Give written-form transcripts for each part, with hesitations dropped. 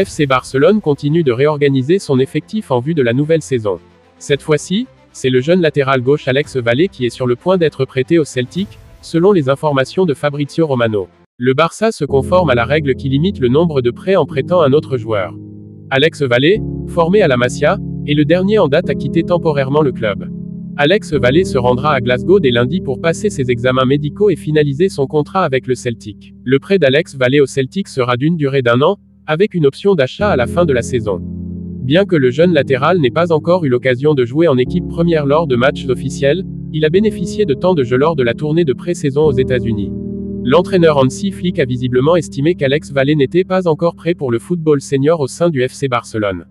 FC Barcelone continue de réorganiser son effectif en vue de la nouvelle saison. Cette fois-ci, c'est le jeune latéral gauche Alex Vallée qui est sur le point d'être prêté au Celtic, selon les informations de Fabrizio Romano. Le Barça se conforme à la règle qui limite le nombre de prêts en prêtant un autre joueur. Alex Vallée, formé à la Masia, est le dernier en date à quitter temporairement le club. Alex Vallée se rendra à Glasgow dès lundi pour passer ses examens médicaux et finaliser son contrat avec le Celtic. Le prêt d'Alex Vallée au Celtic sera d'une durée d'1 an, avec une option d'achat à la fin de la saison. Bien que le jeune latéral n'ait pas encore eu l'occasion de jouer en équipe première lors de matchs officiels, il a bénéficié de temps de jeu lors de la tournée de pré-saison aux États-Unis. L'entraîneur Hansi Flick a visiblement estimé qu'Alex Vallée n'était pas encore prêt pour le football senior au sein du FC Barcelone.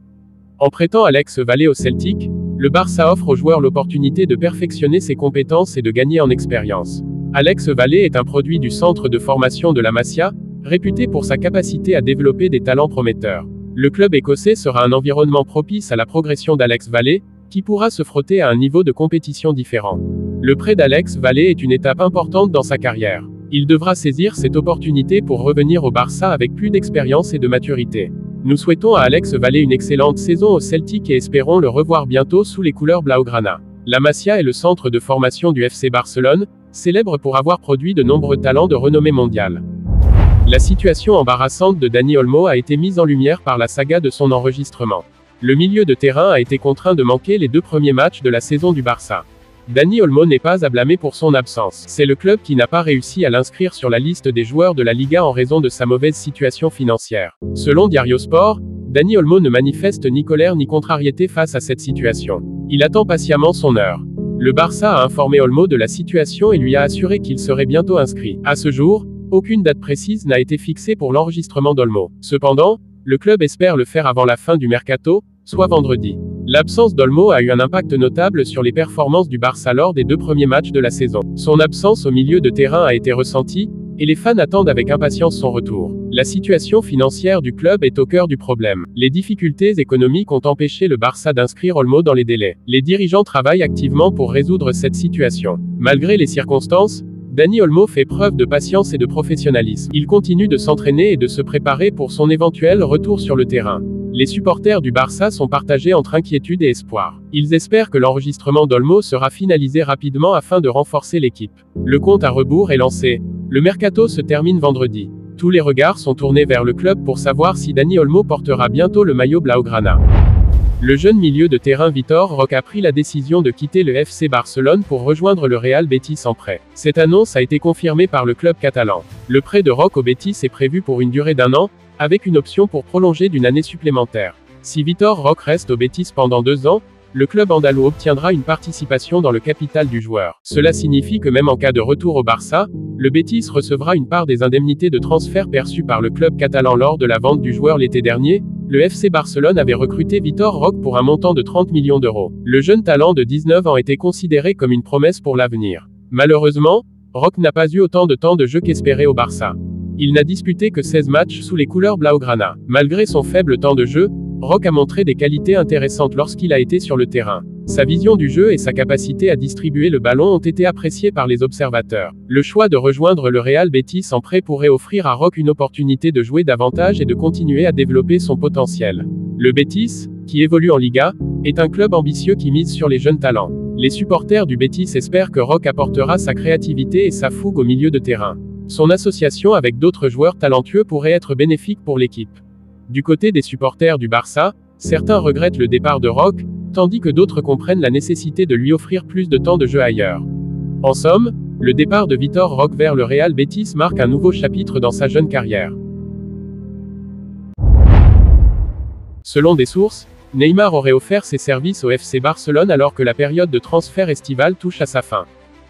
En prêtant Alex Vallée au Celtic, le Barça offre au joueur l'opportunité de perfectionner ses compétences et de gagner en expérience. Alex Vallée est un produit du centre de formation de la Masia, réputé pour sa capacité à développer des talents prometteurs. Le club écossais sera un environnement propice à la progression d'Alex Vallée, qui pourra se frotter à un niveau de compétition différent. Le prêt d'Alex Vallée est une étape importante dans sa carrière. Il devra saisir cette opportunité pour revenir au Barça avec plus d'expérience et de maturité. Nous souhaitons à Alex Vallée une excellente saison au Celtic et espérons le revoir bientôt sous les couleurs blaugrana. La Masia est le centre de formation du FC Barcelone, célèbre pour avoir produit de nombreux talents de renommée mondiale. La situation embarrassante de Dani Olmo a été mise en lumière par la saga de son enregistrement. Le milieu de terrain a été contraint de manquer les 2 premiers matchs de la saison du Barça. Dani Olmo n'est pas à blâmer pour son absence. C'est le club qui n'a pas réussi à l'inscrire sur la liste des joueurs de la Liga en raison de sa mauvaise situation financière. Selon Diario Sport, Dani Olmo ne manifeste ni colère ni contrariété face à cette situation. Il attend patiemment son heure. Le Barça a informé Olmo de la situation et lui a assuré qu'il serait bientôt inscrit. À ce jour, aucune date précise n'a été fixée pour l'enregistrement d'Olmo. Cependant, le club espère le faire avant la fin du mercato, soit vendredi. L'absence d'Olmo a eu un impact notable sur les performances du Barça lors des 2 premiers matchs de la saison. Son absence au milieu de terrain a été ressentie, et les fans attendent avec impatience son retour. La situation financière du club est au cœur du problème. Les difficultés économiques ont empêché le Barça d'inscrire Olmo dans les délais. Les dirigeants travaillent activement pour résoudre cette situation. Malgré les circonstances, Dani Olmo fait preuve de patience et de professionnalisme. Il continue de s'entraîner et de se préparer pour son éventuel retour sur le terrain. Les supporters du Barça sont partagés entre inquiétude et espoir. Ils espèrent que l'enregistrement d'Olmo sera finalisé rapidement afin de renforcer l'équipe. Le compte à rebours est lancé. Le mercato se termine vendredi. Tous les regards sont tournés vers le club pour savoir si Dani Olmo portera bientôt le maillot blaugrana. Le jeune milieu de terrain Vitor Roque a pris la décision de quitter le FC Barcelone pour rejoindre le Real Betis en prêt. Cette annonce a été confirmée par le club catalan. Le prêt de Roque au Betis est prévu pour une durée d'1 an, avec une option pour prolonger d'une année supplémentaire. Si Vitor Roque reste au Betis pendant 2 ans, le club andalou obtiendra une participation dans le capital du joueur. Cela signifie que même en cas de retour au Barça, le Betis recevra une part des indemnités de transfert perçues par le club catalan lors de la vente du joueur l'été dernier. Le FC Barcelone avait recruté Vitor Roque pour un montant de 30 millions d'euros. Le jeune talent de 19 ans était considéré comme une promesse pour l'avenir. Malheureusement, Roque n'a pas eu autant de temps de jeu qu'espéré au Barça. Il n'a disputé que 16 matchs sous les couleurs blaugrana. Malgré son faible temps de jeu, Roque a montré des qualités intéressantes lorsqu'il a été sur le terrain. Sa vision du jeu et sa capacité à distribuer le ballon ont été appréciées par les observateurs. Le choix de rejoindre le Real Betis en prêt pourrait offrir à Roque une opportunité de jouer davantage et de continuer à développer son potentiel. Le Betis, qui évolue en Liga, est un club ambitieux qui mise sur les jeunes talents. Les supporters du Betis espèrent que Roque apportera sa créativité et sa fougue au milieu de terrain. Son association avec d'autres joueurs talentueux pourrait être bénéfique pour l'équipe. Du côté des supporters du Barça, certains regrettent le départ de Roque, tandis que d'autres comprennent la nécessité de lui offrir plus de temps de jeu ailleurs. En somme, le départ de Vitor Roque vers le Real Betis marque un nouveau chapitre dans sa jeune carrière. Selon des sources, Neymar aurait offert ses services au FC Barcelone alors que la période de transfert estivale touche à sa fin.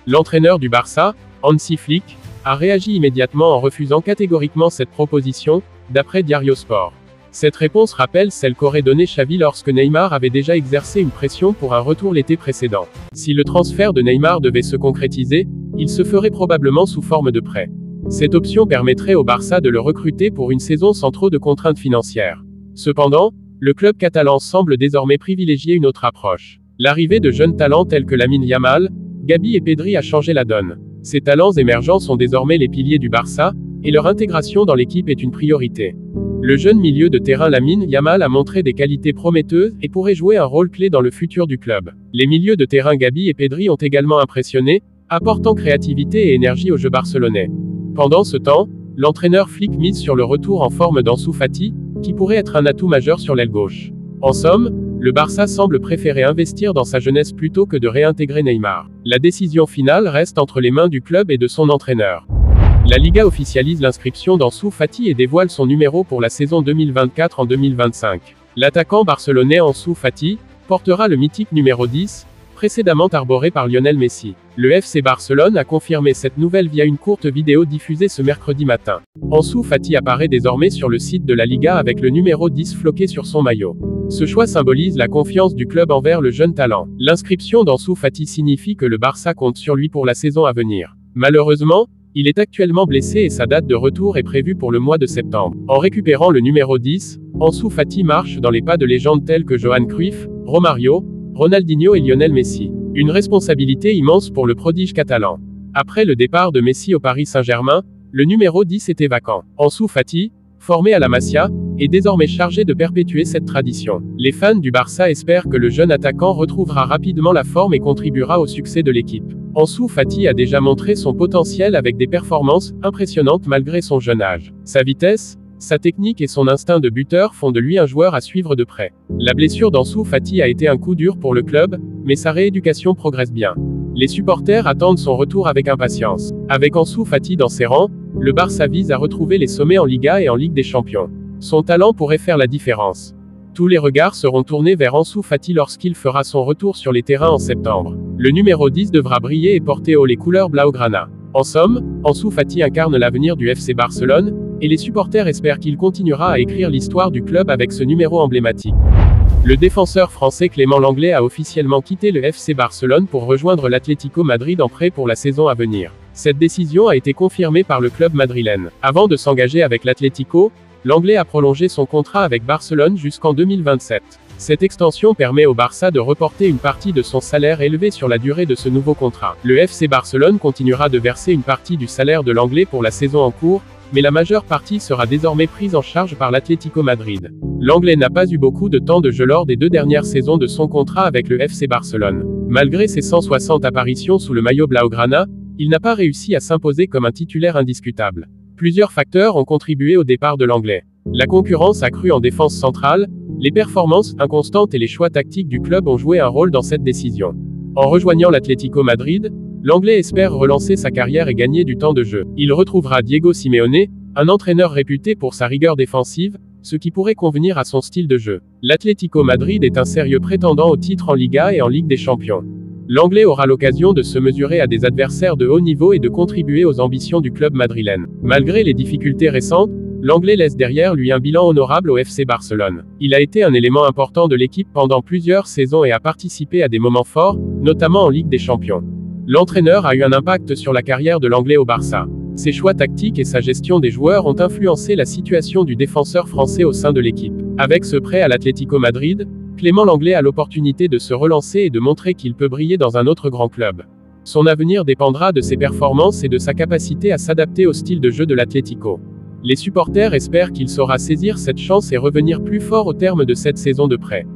L'entraîneur du Barça, Hansi Flick, a réagi immédiatement en refusant catégoriquement cette proposition, d'après Diario Sport. Cette réponse rappelle celle qu'aurait donnée Xavi lorsque Neymar avait déjà exercé une pression pour un retour l'été précédent. Si le transfert de Neymar devait se concrétiser, il se ferait probablement sous forme de prêt. Cette option permettrait au Barça de le recruter pour une saison sans trop de contraintes financières. Cependant, le club catalan semble désormais privilégier une autre approche. L'arrivée de jeunes talents tels que Lamine Yamal, Gabi et Pedri a changé la donne. Ces talents émergents sont désormais les piliers du Barça, et leur intégration dans l'équipe est une priorité. Le jeune milieu de terrain Lamine Yamal a montré des qualités prometteuses et pourrait jouer un rôle clé dans le futur du club. Les milieux de terrain Gabi et Pedri ont également impressionné, apportant créativité et énergie au jeu barcelonais. Pendant ce temps, l'entraîneur Flick mise sur le retour en forme d'Ansu Fati, qui pourrait être un atout majeur sur l'aile gauche. En somme, le Barça semble préférer investir dans sa jeunesse plutôt que de réintégrer Neymar. La décision finale reste entre les mains du club et de son entraîneur. La Liga officialise l'inscription d'Ansu Fati et dévoile son numéro pour la saison 2024 en 2025. L'attaquant barcelonais Ansu Fati portera le mythique numéro 10, précédemment arboré par Lionel Messi. Le FC Barcelone a confirmé cette nouvelle via une courte vidéo diffusée ce mercredi matin. Ansu Fati apparaît désormais sur le site de la Liga avec le numéro 10 floqué sur son maillot. Ce choix symbolise la confiance du club envers le jeune talent. L'inscription d'Ansu Fati signifie que le Barça compte sur lui pour la saison à venir. Malheureusement, il est actuellement blessé et sa date de retour est prévue pour le mois de septembre. En récupérant le numéro 10, Ansu Fati marche dans les pas de légendes telles que Johan Cruyff, Romario, Ronaldinho et Lionel Messi. Une responsabilité immense pour le prodige catalan. Après le départ de Messi au Paris Saint-Germain, le numéro 10 était vacant. Ansu Fati, formé à la Masia, est désormais chargé de perpétuer cette tradition. Les fans du Barça espèrent que le jeune attaquant retrouvera rapidement la forme et contribuera au succès de l'équipe. Ansu Fati a déjà montré son potentiel avec des performances impressionnantes malgré son jeune âge. Sa vitesse, sa technique et son instinct de buteur font de lui un joueur à suivre de près. La blessure d'Ansu Fati a été un coup dur pour le club, mais sa rééducation progresse bien. Les supporters attendent son retour avec impatience. Avec Ansu Fati dans ses rangs, le Barça vise à retrouver les sommets en Liga et en Ligue des Champions. Son talent pourrait faire la différence. Tous les regards seront tournés vers Ansu Fati lorsqu'il fera son retour sur les terrains en septembre. Le numéro 10 devra briller et porter haut les couleurs blaugrana. En somme, Ansu Fati incarne l'avenir du FC Barcelone, et les supporters espèrent qu'il continuera à écrire l'histoire du club avec ce numéro emblématique. Le défenseur français Clément Lenglet a officiellement quitté le FC Barcelone pour rejoindre l'Atlético Madrid en prêt pour la saison à venir. Cette décision a été confirmée par le club madrilène. Avant de s'engager avec l'Atlético, Lenglet a prolongé son contrat avec Barcelone jusqu'en 2027. Cette extension permet au Barça de reporter une partie de son salaire élevé sur la durée de ce nouveau contrat. Le FC Barcelone continuera de verser une partie du salaire de Lenglet pour la saison en cours, mais la majeure partie sera désormais prise en charge par l'Atlético Madrid. Lenglet n'a pas eu beaucoup de temps de jeu lors des 2 dernières saisons de son contrat avec le FC Barcelone. Malgré ses 160 apparitions sous le maillot blaugrana, il n'a pas réussi à s'imposer comme un titulaire indiscutable. Plusieurs facteurs ont contribué au départ de Lenglet. La concurrence accrue en défense centrale, les performances inconstantes et les choix tactiques du club ont joué un rôle dans cette décision. En rejoignant l'Atlético Madrid, Lenglet espère relancer sa carrière et gagner du temps de jeu. Il retrouvera Diego Simeone, un entraîneur réputé pour sa rigueur défensive, ce qui pourrait convenir à son style de jeu. L'Atlético Madrid est un sérieux prétendant au titre en Liga et en Ligue des Champions. Lenglet aura l'occasion de se mesurer à des adversaires de haut niveau et de contribuer aux ambitions du club madrilène. Malgré les difficultés récentes, Lenglet laisse derrière lui un bilan honorable au FC Barcelone. Il a été un élément important de l'équipe pendant plusieurs saisons et a participé à des moments forts, notamment en Ligue des Champions. L'entraîneur a eu un impact sur la carrière de Lenglet au Barça. Ses choix tactiques et sa gestion des joueurs ont influencé la situation du défenseur français au sein de l'équipe. Avec ce prêt à l'Atlético Madrid, Clément Lenglet a l'opportunité de se relancer et de montrer qu'il peut briller dans un autre grand club. Son avenir dépendra de ses performances et de sa capacité à s'adapter au style de jeu de l'Atlético. Les supporters espèrent qu'il saura saisir cette chance et revenir plus fort au terme de cette saison de prêt.